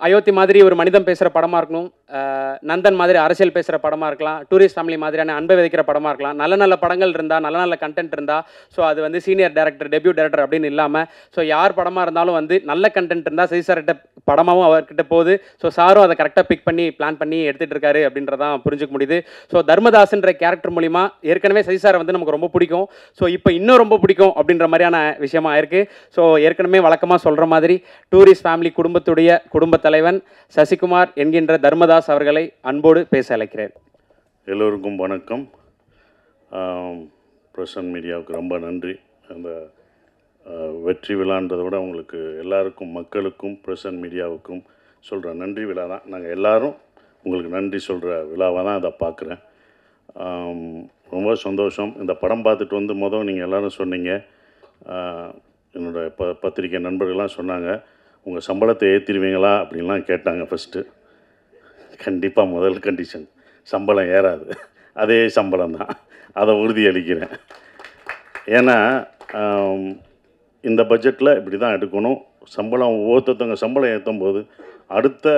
அயோத்தி மாதிரி ஒரு மனிதன் பேசுகிற படமாக இருக்கணும், நந்தன் மாதிரி அரசியல் பேசுகிற படமாக இருக்கலாம், டூரிஸ்ட் ஃபேமிலி மாதிரியான அன்பை விதைக்கிற படமாக இருக்கலாம். நல்ல நல்ல படங்கள் இருந்தால், நல்ல நல்ல கண்டென்ட் இருந்தால், ஸோ அது வந்து சீனியர் டேரக்டர், டெபியூ டேரக்டர் அப்படின்னு இல்லாமல், ஸோ யார் படமாக இருந்தாலும் வந்து நல்ல கண்டென்ட் இருந்தால் சசி சார்கிட்ட படமாகவும் அவர்கிட்ட போகுது. ஸோ சாரும் அதை கரெக்டாக பிக் பண்ணி பிளான் பண்ணி எடுத்துகிட்டு இருக்காரு அப்படின்றதான் புரிஞ்சுக்க முடியுது. ஸோ தர்மதாஸ்ன்ற கேரக்டர் மூலிமா ஏற்கனவே சசி சாரை வந்து நமக்கு ரொம்ப பிடிக்கும். ஸோ இப்போ இன்னும் ரொம்ப பிடிக்கும் அப்படின்ற மாதிரியான விஷயமா ஆயிருக்கு. ஸோ ஏற்கனவே வழக்கமாக சொல்கிற மாதிரி டூரிஸ்ட் ஃபேமிலி குடும்பத்துடைய குடும்ப தலைவன் சசிகுமார் என்கின்ற தர்மதாஸ் அவர்களை அன்போடு பேச அழைக்கிறேன். எல்லோருக்கும் வணக்கம். பிரசன்ட் மீடியாவுக்கு ரொம்ப நன்றி. அந்த வெற்றி விழான்றதை விட உங்களுக்கு எல்லாருக்கும், மக்களுக்கும், பிரசன்ட் மீடியாவுக்கும் சொல்கிற நன்றி விழா தான். நாங்கள் எல்லோரும் உங்களுக்கு நன்றி சொல்கிற விழாவாக தான் அதை பார்க்குறேன். ரொம்ப சந்தோஷம். இந்த படம் பார்த்துட்டு வந்து நீங்கள் எல்லோரும் சொன்னீங்க, என்னோடய பத்திரிக்கை நண்பர்கள்லாம் சொன்னாங்க, உங்கள் சம்பளத்தை ஏற்றிடுவீங்களா அப்படின்லாம் கேட்டாங்க. ஃபஸ்ட்டு கண்டிப்பாக முதல் கண்டிஷன் சம்பளம் ஏறாது, அதே சம்பளம் தான், அதை உறுதியளிக்கிறேன். ஏன்னா இந்த பட்ஜெட்டில் இப்படி தான் எடுக்கணும். சம்பளம் ஒவ்வொருத்தவங்க சம்பளம் ஏற்றும் போது அடுத்த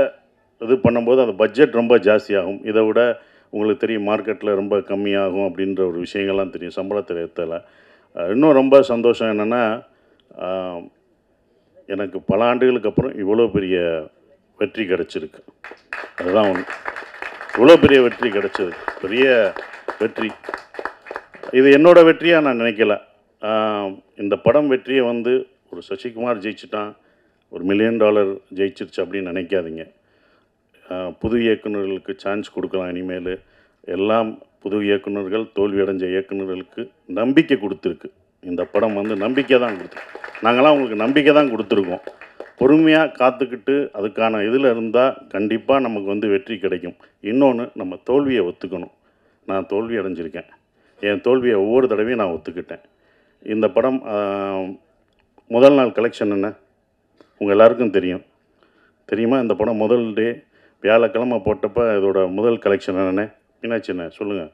இது பண்ணும்போது அந்த பட்ஜெட் ரொம்ப ஜாஸ்தியாகும். இதை விட உங்களுக்கு தெரியும் மார்க்கெட்டில் ரொம்ப கம்மியாகும் அப்படின்ற ஒரு விஷயங்கள்லாம் தெரியும் சம்பளத்தில் ஏற்றலை. இன்னும் ரொம்ப சந்தோஷம் என்னென்னா, எனக்கு பல ஆண்டுகளுக்கு அப்புறம் இவ்வளோ பெரிய வெற்றி கிடச்சிருக்கு. அதுதான் ஒன்று. இவ்வளோ பெரிய வெற்றி கிடச்சிருக்கு, பெரிய வெற்றி. இது என்னோடய வெற்றியாக நான் நினைக்கல. இந்த படம் வெற்றியை வந்து ஒரு சசிகுமார் ஜெயிச்சிட்டான், ஒரு $1 மில்லியன் ஜெயிச்சிருச்சு அப்படின்னு நினைக்காதீங்க. புது இயக்குநர்களுக்கு சான்ஸ் கொடுக்கலாம். இனிமேல் எல்லாம் புது இயக்குநர்கள், தோல்வி அடைஞ்ச இயக்குநர்களுக்கு நம்பிக்கை கொடுத்துருக்கு. இந்த படம் வந்து நம்பிக்கை தான் கொடுத்துருக்கு. நாங்களாம் உங்களுக்கு நம்பிக்கை தான் கொடுத்துருக்கோம். பொறுமையாக காத்துக்கிட்டு அதுக்கான இதில் இருந்தால் கண்டிப்பாக நமக்கு வந்து வெற்றி கிடைக்கும். இன்னொன்று, நம்ம தோல்வியை ஒத்துக்கணும். நான் தோல்வி அடைஞ்சிருக்கேன். என் தோல்வியை ஒவ்வொரு தடவையும் நான் ஒத்துக்கிட்டேன். இந்த படம் முதல் நாள் கலெக்ஷன் என்ன உங்கள் எல்லாருக்கும் தெரியுமா? இந்த படம் முதல் டே வியாழக்கிழமை போட்டப்போ இதோட முதல் கலெக்ஷன் என்னென்ன மீனாட்சி என்ன சொல்லுங்கள்?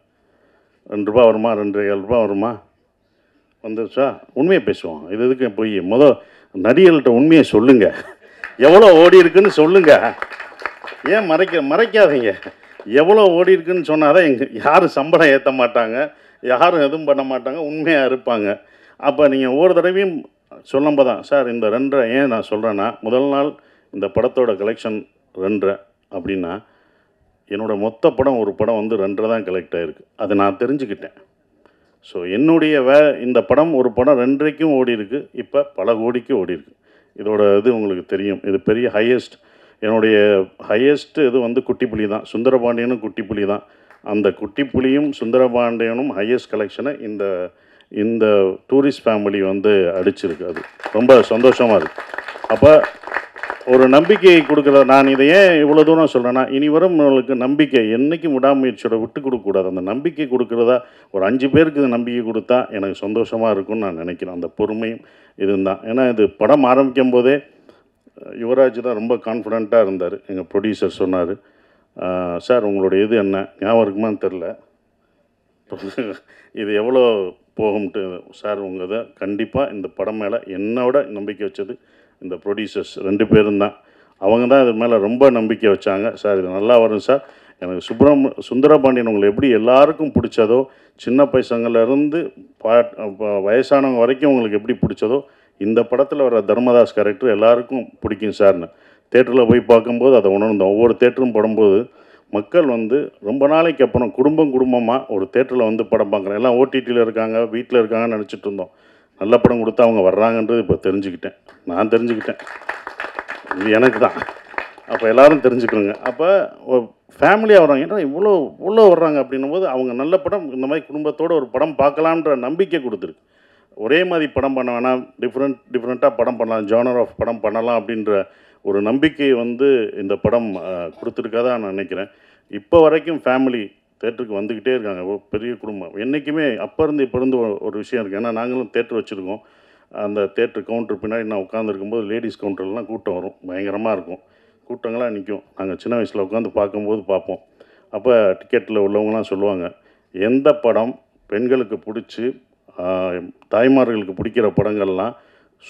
₹2 வருமா? ₹2.25 வருமா? வந்துருச்சா? உண்மையை பேசுவோம். இது எதுக்கு போய் நடிகர்கள்ட்ட உண்மையை சொல்லுங்கள். எவ்வளோ ஓடி இருக்குன்னு சொல்லுங்கள். ஏன் மறைக்காதீங்க. எவ்வளோ ஓடி இருக்குன்னு சொன்னால் தான் யாரும் சம்பளம் ஏற்ற மாட்டாங்க, யாரும் எதுவும் பண்ண மாட்டாங்க, உண்மையாக இருப்பாங்க. அப்போ நீங்கள் ஒவ்வொரு தடவையும் சொல்லும்போது தான் சார் இந்த 2.5 ஏன் நான் சொல்கிறேன்னா, முதல் நாள் இந்த படத்தோட கலெக்ஷன் 2.5 அப்படின்னா என்னோடய மொத்த படம் ஒரு படம் வந்து 2.5 தான் கலெக்ட் ஆகிருக்கு. அதை நான் தெரிஞ்சுக்கிட்டேன். ஸோ என்னுடைய இந்த படம் ஒரு படம் 2.5க்கும் ஓடி இருக்குது, இப்போ பல கோடிக்கு ஓடி இருக்குது. இதோட இது உங்களுக்கு தெரியும். இது பெரிய ஹையஸ்ட். என்னுடைய ஹையஸ்ட் இது வந்து குட்டிப்புலி தான். சுந்தரபாண்டியனும் குட்டிப்புலி தான். அந்த குட்டிப்புலியும் சுந்தரபாண்டியனும் ஹையஸ்ட் கலெக்ஷனை இந்த டூரிஸ்ட் ஃபேமிலி வந்து அடிச்சிருக்கு. அது ரொம்ப சந்தோஷமாக இருக்குது. அப்போ ஒரு நம்பிக்கையை கொடுக்குற, நான் இதை ஏன் இவ்வளோ தூரம் சொல்கிறேன்னா, இனி வரும் உங்களுக்கு நம்பிக்கை என்றைக்கும் விடாமுயற்சியோட விட்டு கொடுக்கக்கூடாது. அந்த நம்பிக்கை கொடுக்குறதா ஒரு 5 பேருக்கு இது நம்பிக்கை கொடுத்தா எனக்கு சந்தோஷமாக இருக்கும்னு நான் நினைக்கிறேன். அந்த பொறுமையும் இதுதான். ஏன்னா இது படம் ஆரம்பிக்கும் போதே யுவராஜ் தான் ரொம்ப கான்ஃபிடெண்ட்டாக இருந்தார். எங்கள் ப்ரொடியூசர் சொன்னார், சார் உங்களுடைய இது என்ன ஞாபகம் இருக்குமான்னு தெரில, இது எவ்வளோ போகும்ட்டு. சார் உங்கள் இதை கண்டிப்பாக இந்த படம் மேலே என்னோட நம்பிக்கை வச்சது இந்த ப்ரொடியூசர்ஸ் 2 பேரும் தான். அவங்க தான் இது மேலே ரொம்ப நம்பிக்கை வச்சாங்க. சார் இது நல்லா வரும் சார். எனக்கு சுந்தரபாண்டியன் உங்களை எப்படி எல்லாருக்கும் பிடிச்சதோ, சின்ன பசங்கள்லேருந்து வயசானவங்க வரைக்கும் உங்களுக்கு எப்படி பிடிச்சதோ, இந்த படத்தில் வர தர்மதாஸ் கேரக்டர் எல்லாருக்கும் பிடிக்கும் சார்னு தேட்டரில் போய் பார்க்கும்போது அதை உணர்ந்தோம். ஒவ்வொரு தேட்டரும் படும்போது மக்கள் வந்து ரொம்ப நாளைக்கு அப்புறம் குடும்பமாக ஒரு தேட்டரில் வந்து படம் பார்க்குறேன். எல்லாம் ஓடிடியில் இருக்காங்க, வீட்டில் இருக்காங்கன்னு நினச்சிட்டு இருந்தோம். நல்ல படம் கொடுத்தா அவங்க வர்றாங்கன்றது இப்போ தெரிஞ்சுக்கிட்டேன். நான் தெரிஞ்சுக்கிட்டேன், இது எனக்கு தான். அப்போ எல்லோரும் தெரிஞ்சுக்கணுங்க. அப்போ ஃபேமிலியாக வர்றாங்க. ஏன்னா இவ்வளோ வர்றாங்க அப்படின்னும் போது அவங்க நல்ல படம் இந்த மாதிரி குடும்பத்தோடு ஒரு படம் பார்க்கலான்ற நம்பிக்கை கொடுத்துருக்கு. ஒரே மாதிரி படம் பண்ண வேணாம், டிஃப்ரெண்ட்டாக படம் பண்ணலாம், ஜானர் ஆஃப் படம் பண்ணலாம் அப்படின்ற ஒரு நம்பிக்கையை வந்து இந்த படம் கொடுத்துருக்காதான் நான் நினைக்கிறேன். இப்போ வரைக்கும் ஃபேமிலி தேட்டருக்கு வந்துக்கிட்டே இருக்காங்க. பெரிய குடும்பம் என்றைக்குமே அப்போ இருந்து இப்போ இருந்து ஒரு விஷயம் இருக்குது. ஏன்னா நாங்களும் தேட்டர் வச்சுருக்கோம். அந்த தேட்டர் கவுண்டர் பின்னாடி நான் உட்காந்துருக்கும்போது லேடிஸ் கவுண்டர்லாம் கூட்டம் வரும், பயங்கரமாக இருக்கும். கூட்டங்களாக நிற்கும். நாங்கள் சின்ன வயசில் உட்காந்து பார்க்கும்போது பார்ப்போம். அப்போ டிக்கெட்டில் உள்ளவங்களாம் சொல்லுவாங்க, எந்த படம் பெண்களுக்கு பிடிச்சி தாய்மார்களுக்கு பிடிக்கிற படங்கள்லாம்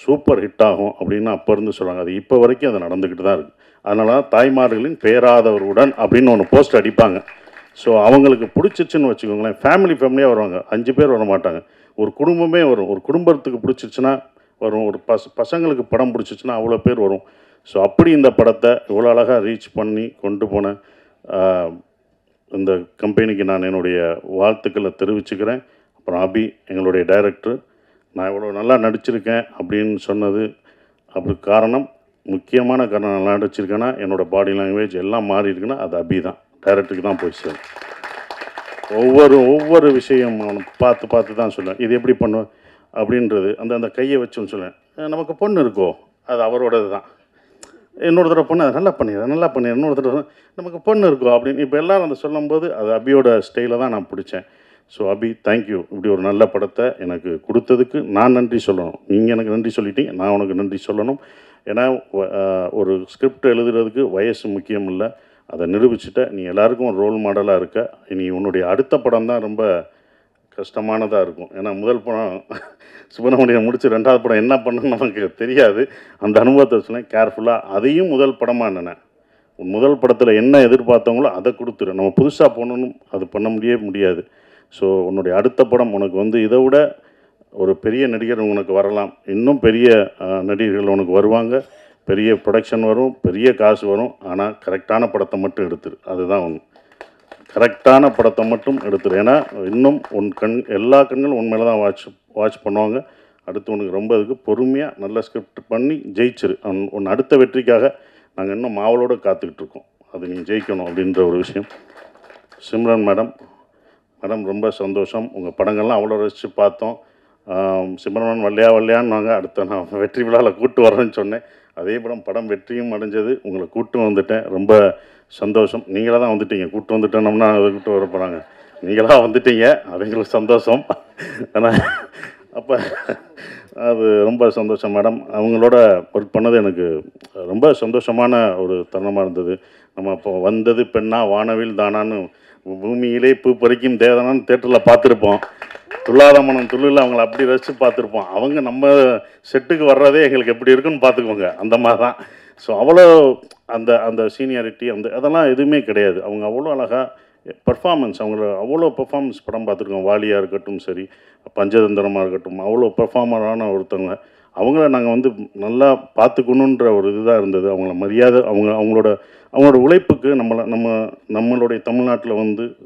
சூப்பர் ஹிட் ஆகும் அப்படின்னு அப்போ இருந்து சொல்கிறாங்க. அது இப்போ வரைக்கும் அது நடந்துக்கிட்டு தான் இருக்குது. அதனால தான் தாய்மார்களின் பேராதவருடன் அப்படின்னு ஒன்று போஸ்ட் அடிப்பாங்க. ஸோ அவங்களுக்கு பிடிச்சிச்சுன்னு வச்சுக்கோங்களேன், ஃபேமிலியாக வருவாங்க. 5 பேர் வர மாட்டாங்க, ஒரு குடும்பமே வரும். ஒரு குடும்பத்துக்கு பிடிச்சிச்சுன்னா வரும், ஒரு பசங்களுக்கு படம் பிடிச்சிச்சுன்னா அவ்வளோ பேர் வரும். ஸோ அப்படி இந்த படத்தை இவ்வளோ அழகாக ரீச் பண்ணி கொண்டு போன இந்த கம்பெனிக்கு நான் என்னுடைய வாழ்த்துக்களை தெரிவிச்சுக்கிறேன். அப்புறம் அபி எங்களுடைய டைரக்டர், நான் இவ்வளோ நல்லா நடிச்சிருக்கேன் அப்படின்னு சொன்னது அப்படி காரணம், முக்கியமான காரணம் நல்லா நடிச்சிருக்கேன்னா என்னோடய பாடி லாங்குவேஜ் எல்லாம் மாறி இருக்குன்னா அது அபி தான், டைரக்டருக்கு தான் போய் சேரும். ஒவ்வொரு விஷயம் பார்த்து பார்த்து தான் சொல்லுவேன், இது எப்படி பண்ணுவேன் அப்படின்றது. அந்த கையை வச்சுன்னு சொல்லுவேன். நமக்கு பொண்ணு இருக்கோ அது அவரோடது தான், இன்னொரு தடவை பொண்ணு அதை நல்லா பண்ணிடுறேன் இன்னொரு தடவை நமக்கு பொண்ணு இருக்கும் அப்படின்னு இப்போ எல்லோரும் அதை சொல்லும்போது அது அபியோட ஸ்டைலை தான் நான் பிடிச்சேன். ஸோ அபி, தேங்க்யூ. இப்படி ஒரு நல்ல படத்தை எனக்கு கொடுத்ததுக்கு நான் நன்றி சொல்லணும். நீங்கள் எனக்கு நன்றி சொல்லிட்டீங்க, நான் உனக்கு நன்றி சொல்லணும். ஏன்னா ஒரு ஸ்கிரிப்ட் எழுதுறதுக்கு வயசு முக்கியம் இல்லை, அதை நிரூபிச்சுட்ட நீ எல்லாருக்கும் ஒரு ரோல் மாடலாக இருக்க. இனி உன்னுடைய அடுத்த படம் தான் ரொம்ப கஷ்டமானதாக இருக்கும். ஏன்னா முதல் படம் சுப்பிரமணியம் முடித்து 2வது படம் என்ன பண்ணணும்னு நமக்கு தெரியாது. அந்த அனுபவத்தை சொன்னேன் கேர்ஃபுல்லாக. அதையும் முதல் படமாக நினை, முதல் படத்தில் என்ன எதிர்பார்த்தவங்களோ அதை கொடுத்துரு. நம்ம புதுசாக போகணும் அது பண்ண முடியாது. ஸோ உன்னுடைய அடுத்த படம் உனக்கு இதை விட ஒரு பெரிய நடிகர் உனக்கு வரலாம், இன்னும் பெரிய நடிகர்கள் உனக்கு வருவாங்க, பெரிய ப்ரொடக்ஷன் வரும், பெரிய காசு வரும். ஆனால் கரெக்டான படத்தை மட்டும் எடுத்துரு, அதுதான் ஒன்று. கரெக்டான படத்தை மட்டும் எடுத்துரு. ஏன்னா இன்னும் எல்லா கண்களும் உன் மேலே தான் வாட்ச் பண்ணுவாங்க. அடுத்து உனக்கு ரொம்ப இதுக்கு பொறுமையாக நல்ல ஸ்கிரிப்ட் பண்ணி ஜெயிச்சிரு. உன் அடுத்த வெற்றிக்காக நாங்கள் இன்னும் மாவலோடு காத்துக்கிட்டு இருக்கோம், அது நீ ஜெயிக்கணும் அப்படின்ற ஒரு விஷயம். சிம்ரன் மேடம் ரொம்ப சந்தோஷம். உங்கள் படங்கள்லாம் அவ்வளோ ரசித்து பார்த்தோம். சிம்ரன் வல்லையான்னு அடுத்த நான் வெற்றி விழாவில் கூட்டு வரேன்னு சொன்னேன். அதே படம் வெற்றியும் அடைஞ்சது, உங்களை கூட்டு வந்துட்டேன், ரொம்ப சந்தோஷம். நீங்களாக தான் வந்துட்டீங்க, கூட்டு வந்துட்டோம்னா அதை கூட்டு வர போகிறாங்க, நீங்களாக வந்துட்டீங்க, அது எங்களுக்கு சந்தோஷம். ஆனால் அப்போ அது ரொம்ப சந்தோஷம் மேடம். அவங்களோட ஒர்க் பண்ணது எனக்கு ரொம்ப சந்தோஷமான ஒரு தருணமாக இருந்தது. நம்ம அப்போ வந்தது பெண்ணா வானவில் தானான்னு பூமியிலே பூ பறிக்கும் தேவதானான்னு தேட்டரில் பார்த்துருப்போம். துள்ளாத மனம் துள்ளில் அவங்கள அப்படி ரசித்து பார்த்துருப்போம். அவங்க நம்ம செட்டுக்கு வர்றதே எங்களுக்கு எப்படி இருக்குன்னு பார்த்துக்கோங்க, அந்த மாதிரி தான். ஸோ அவ்வளோ அந்த சீனியாரிட்டி அதெல்லாம் எதுவுமே கிடையாது. அவங்க அவ்வளோ அழகாக பர்ஃபார்மன்ஸ், அவங்கள அவ்வளோ பர்ஃபார்மன்ஸ் படம் பார்த்துருக்கோம். வாலியாக இருக்கட்டும் சரி, பஞ்சதந்திரமாக இருக்கட்டும், அவ்வளோ பர்ஃபார்மரான ஒருத்தவங்க. அவங்கள நாங்கள் நல்லா பார்த்துக்கணுன்ற ஒரு இதுதான் இருந்தது. அவங்கள மரியாதை, அவங்களோட உழைப்புக்கு நம்மளுடைய தமிழ்நாட்டில்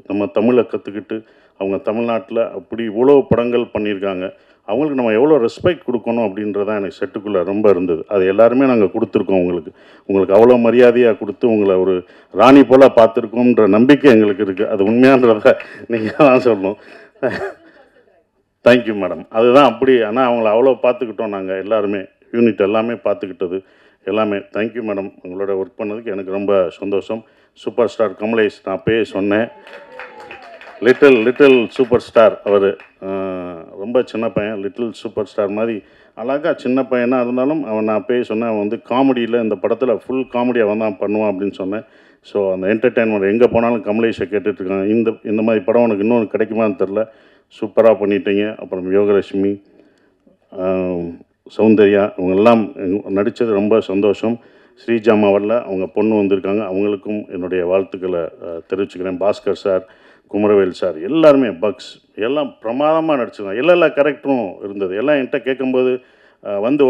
நம்ம தமிழை கற்றுக்கிட்டு அவங்க தமிழ்நாட்டில் அப்படி இவ்வளோ படங்கள் பண்ணியிருக்காங்க. அவங்களுக்கு நம்ம எவ்வளோ ரெஸ்பெக்ட் கொடுக்கணும் அப்படின்றதான் எனக்கு செட்டுக்குள்ளே ரொம்ப இருந்தது. அது எல்லாருமே நாங்கள் கொடுத்துருக்கோம். உங்களுக்கு அவ்வளோ மரியாதையாக கொடுத்து உங்களை ஒரு ராணி போல் பார்த்துருக்கோன்ற நம்பிக்கை எங்களுக்கு இருக்குது. அது உண்மையான்றதை நீங்கள் தான் சொல்லணும். Thank you madam. அதுதான் அப்படி. ஆனால் அவங்கள அவ்வளோ பார்த்துக்கிட்டோம் நாங்கள் எல்லாருமே, யூனிட் எல்லாமே பார்த்துக்கிட்டது எல்லாமே. Thank you madam. உங்களோட ஒர்க் பண்ணதுக்கு எனக்கு ரொம்ப சந்தோஷம். சூப்பர் ஸ்டார் கமலேஷ், நான் அப்பயே சொன்னேன், லிட்டில் சூப்பர் ஸ்டார். அவர் ரொம்ப சின்ன பையன், லிட்டில் சூப்பர் ஸ்டார் மாதிரி அழகாக சின்ன பையனாக இருந்தாலும் நான் அப்பயே சொன்னேன், அவன் காமெடியில் இந்த படத்தில் ஃபுல் காமெடி அவன் தான் பண்ணுவான் அப்படின்னு சொன்னேன். ஸோ அந்த என்டர்டெயின்மெண்ட் எங்கே போனாலும் கமலேஷை கேட்டுட்ருக்காங்க. இந்த மாதிரி படம் உனக்கு இன்னொன்று கிடைக்குமான்னு தெரில, சூப்பராக பண்ணிட்டீங்க. அப்புறம் யோகலட்சுமி, சௌந்தர்யா, இவங்கெல்லாம் நடித்தது ரொம்ப சந்தோஷம். ஸ்ரீஜாமாவில் அவங்க பொண்ணு வந்திருக்காங்க, அவங்களுக்கும் என்னுடைய வாழ்த்துக்களை தெரிவிச்சுக்கிறேன். பாஸ்கர் சார், குமரவேல் சார், எல்லாருமே பக்ஸ் எல்லாம் பிரமாதமாக நடிச்சிருக்காங்க. எல்லா கேரக்டரும் இருந்தது. எல்லாம் என்கிட்ட கேட்கும்போது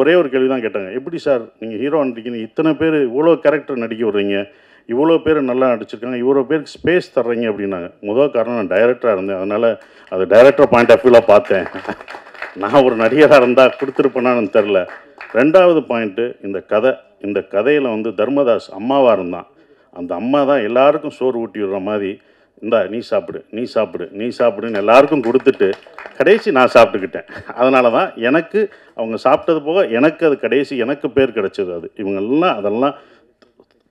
ஒரே ஒரு கேள்வி தான் கேட்டாங்க, எப்படி சார் நீங்கள் ஹீரோ நடிக்கிறீங்க, இத்தனை பேர் இவ்வளோ கேரக்டர் நடிக்க விட்றீங்க, இவ்வளோ பேர் நல்லா நடிச்சிருக்காங்க, இவ்வளோ பேருக்கு ஸ்பேஸ் தர்றீங்க அப்படின்னாங்க. முதல் காரணம் நான் டைரக்டராக இருந்தேன், அதனால் அது டைரக்டர் பாயிண்ட் ஆஃப் வியூவில் பார்த்தேன். நான் ஒரு நடிகராக இருந்தால் கொடுத்துருப்பேனான்னு தெரில. 2வது பாயிண்ட்டு, இந்த கதையில் தர்மதாஸ் அம்மாவாக இருந்தான். அந்த அம்மா தான் எல்லாருக்கும் சோறு ஊட்டி விடுற மாதிரி, இந்தா நீ சாப்பிடுன்னு எல்லாருக்கும் கொடுத்துட்டு கடைசி நான் சாப்பிட்டுக்கிட்டேன். அதனால தான் எனக்கு அவங்க சாப்பிட்டது போக எனக்கு அது கடைசி எனக்கு பேர் கிடச்சிது. இவங்கெல்லாம் அதெல்லாம்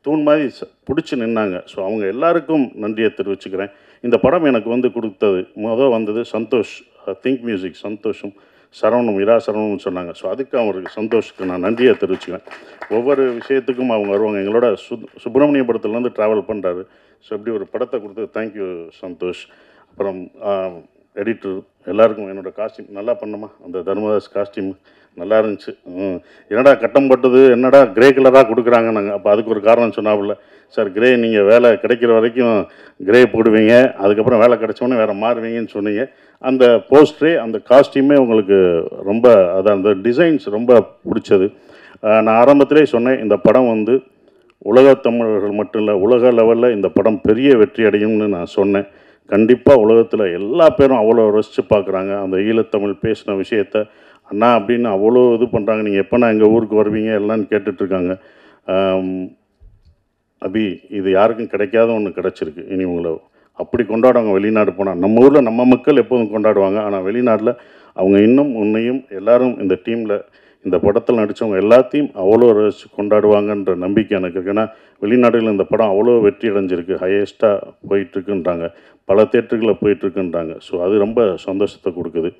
தூண் மாதிரி பிடிச்சி நின்னாங்க. ஸோ அவங்க எல்லாருக்கும் நன்றியை தெரிவிச்சுக்கிறேன். இந்த படம் எனக்கு கொடுத்தது வந்தது சந்தோஷ், திங்க் மியூசிக் சந்தோஷம், சரவணம், இரா சரவணம்னு சொன்னாங்க. ஸோ அதுக்கு அவருக்கு சந்தோஷத்துக்கு நான் நன்றியை தெரிவிச்சுக்கிறேன். ஒவ்வொரு விஷயத்துக்கும் அவங்க வருவாங்க. எங்களோட சுப்பிரமணிய படத்துலேருந்து ட்ராவல் பண்ணுறாரு. ஸோ இப்படி ஒரு படத்தை கொடுத்தது தேங்க்யூ சந்தோஷ். அப்புறம் எடிட்டர் எல்லாருக்கும், என்னோடய காஸ்டியூம் நல்லா பண்ணமா, அந்த தர்மதாஸ் காஸ்டியூம் நல்லா இருந்துச்சு. என்னடா கட்டம் போட்டது, என்னடா கிரே கலராக கொடுக்குறாங்க நாங்கள். அப்போ அதுக்கு ஒரு காரணம் சொன்னாப்புல, சார் கிரே நீங்கள் வேலை கிடைக்கிற வரைக்கும் கிரே போடுவீங்க, அதுக்கப்புறம் வேலை கிடைச்சோன்னே வேறு மாறுவீங்கன்னு சொன்னீங்க. அந்த போஸ்டரே அந்த காஸ்டியூமே உங்களுக்கு ரொம்ப அதான் அந்த டிசைன்ஸ் ரொம்ப பிடிச்சது. நான் ஆரம்பத்திலே சொன்னேன், இந்த படம் வந்து உலகத் தமிழர்கள் மட்டும் இல்லை, உலக லெவலில் இந்த படம் பெரிய வெற்றி அடையும்னு நான் சொன்னேன். கண்டிப்பாக உலகத்தில் எல்லா பேரும் அவ்வளோ ரசித்து பார்க்குறாங்க. அந்த ஈழத்தமிழ் பேசின விஷயத்த அண்ணா அப்படின்னு அவ்வளோ இது பண்ணுறாங்க. நீங்கள் எப்போண்ணா எங்கள் ஊருக்கு வருவீங்க எல்லாம்னு கேட்டுட்ருக்காங்க. அபி, இது யாருக்கும் கிடைக்காத ஒன்று கிடச்சிருக்கு. இனி உங்களை அப்படி கொண்டாடுவாங்க வெளிநாடு போனால். நம்ம ஊரில் நம்ம மக்கள் எப்போதும் கொண்டாடுவாங்க. ஆனால் வெளிநாட்டில் அவங்க இன்னும் உன்னையும் எல்லாரும் இந்த டீமில் இந்த படத்தில் நடித்தவங்க எல்லாத்தையும் அவ்வளோ ரசித்து கொண்டாடுவாங்கன்ற நம்பிக்கை எனக்கு இருக்குது. ஏன்னா வெளிநாடுகளில் இந்த படம் அவ்வளோ வெற்றி அடைஞ்சிருக்கு, ஹையஸ்ட்டாக போயிட்டுருக்குன்றாங்க, பல தேட்டர்களில் போயிட்டுருக்குன்றாங்க. ஸோ அது ரொம்ப சந்தோஷத்தை கொடுக்குது.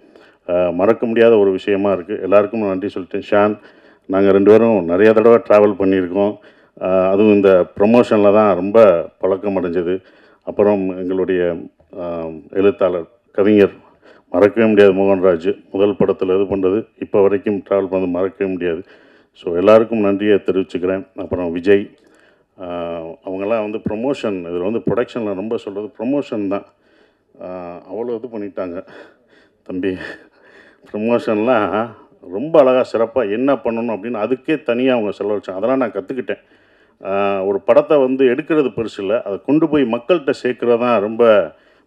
மறக்க முடியாத ஒரு விஷயமா இருக்குது. எல்லாருக்கும் நன்றி சொல்லிட்டேன். ஷான், நாங்கள் 2 பேரும் நிறைய தடவை ட்ராவல் பண்ணியிருக்கோம். அதுவும் இந்த ப்ரமோஷனில் தான் ரொம்ப பழக்கம் அடைஞ்சது. அப்புறம் எங்களுடைய எழுத்தாளர், கவிஞர், மறக்கவே முடியாது மோகன்ராஜ், முதல் படத்தில் இது பண்ணுறது இப்போ வரைக்கும் ட்ராவல் பண்ணது மறக்கவே முடியாது. ஸோ எல்லாருக்கும் நன்றியை தெரிவிச்சுக்கிறேன். அப்புறம் விஜய், அவங்கெல்லாம் வந்து ப்ரொமோஷன், இதில் வந்து ப்ரொடக்ஷனில் ரொம்ப சொல்கிறது ப்ரொமோஷன் தான். அவ்வளோ இது பண்ணிட்டாங்க தம்பி. ப்ரொமோஷன்லாம் ரொம்ப அழகாக சிறப்பாக என்ன பண்ணணும் அப்படின்னு அதுக்கே தனியாக அவங்க செலவழிச்சாங்க. அதெல்லாம் நான் கற்றுக்கிட்டேன். ஒரு படத்தை வந்து எடுக்கிறது பெருசு இல்லை, அதை கொண்டு போய் மக்கள்கிட்ட சேர்க்குறது தான் ரொம்ப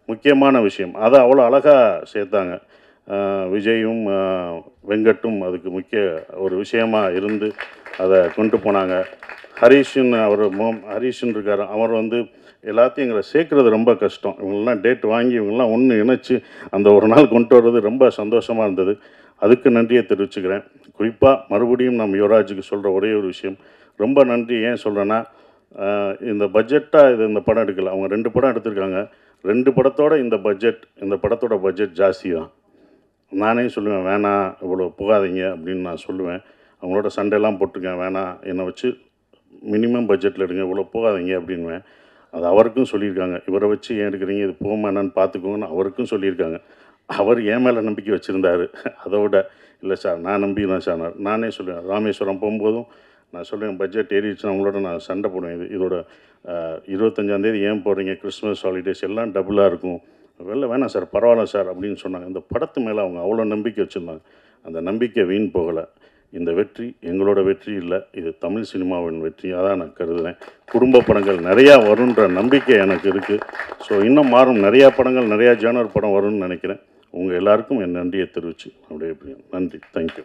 முக்கியமான விஷயம். அதை அவ்வளோ அழகாக சேர்த்தாங்க. விஜயும் வெங்கட்டும் அதுக்கு முக்கிய ஒரு விஷயமாக இருந்து அதை கொண்டு போனாங்க. ஹரீஷன், ஹரீஷன் இருக்கார், அவர் வந்து எல்லாத்தையும் எங்களை சேர்க்குறது ரொம்ப கஷ்டம். இவங்கெல்லாம் டேட் வாங்கி இவங்கெல்லாம் ஒன்று இணைச்சி அந்த ஒரு நாள் கொண்டு வர்றது ரொம்ப சந்தோஷமாக இருந்தது. அதுக்கு நன்றியை தெரிவிச்சுக்கிறேன். குறிப்பாக மறுபடியும் நம்ம யுவராஜுக்கு சொல்கிற ஒரே ஒரு விஷயம், ரொம்ப நன்றி. ஏன் சொல்கிறேன்னா, இந்த பட்ஜெட்டாக இந்த படம் எடுக்கலை, அவங்க 2 படம் எடுத்திருக்காங்க. 2 படத்தோட இந்த படத்தோட பட்ஜெட் ஜாஸ்தி தான். நானே சொல்லுவேன், வேணாம் இவ்வளோ போகாதீங்க அப்படின்னு நான் சொல்லுவேன். அவங்களோட சண்டைலாம் போட்டிருக்கேன், வேணாம் என்னை வச்சு மினிமம் பட்ஜெட்டில் எடுங்க, இவ்வளோ போகாதீங்க அப்படின்வேன். அது அவருக்கும் சொல்லியிருக்காங்க, இவரை வச்சு ஏன் எடுக்கிறீங்க, இது போகாமல் என்னன்னு பார்த்துக்கோங்கன்னு அவருக்கும் சொல்லியிருக்காங்க. அவர் என் மேலே நம்பிக்கை வச்சுருந்தார். அதோட இல்லை சார் நான் நம்பிக்கிறேன் சார். நானே சொல்லுவேன், ராமேஸ்வரம் போகும்போதும் நான் சொல்லுவேன், பட்ஜெட் ஏறிடுச்சுன்னா அவங்களோட நான் சண்டை போடுவேன். இதோட 25ஆம் தேதி ஏன் போடுறீங்க, கிறிஸ்மஸ் ஹாலிடேஸ் எல்லாம் டபுளாக இருக்கும், வெளில வேணாம் சார், பரவாயில்ல சார் அப்படின்னு சொன்னாங்க. இந்த படத்து மேலே அவங்க அவ்வளோ நம்பிக்கை வச்சுருந்தாங்க. அந்த நம்பிக்கை வீண் போகலை. இந்த வெற்றி எங்களோட வெற்றி இல்லை, இது தமிழ் சினிமாவின் வெற்றியாக தான் நான் கருதுகிறேன். குடும்ப படங்கள் நிறையா வருன்ற நம்பிக்கை எனக்கு இருக்குது. ஸோ இன்னும் மாறும், நிறையா படங்கள், நிறையா ஜேனர் படம் வரும்னு நினைக்கிறேன். உங்கள் எல்லாருக்கும் என் நன்றியை தெரிவித்து அப்படியே நன்றி. தேங்க்யூ.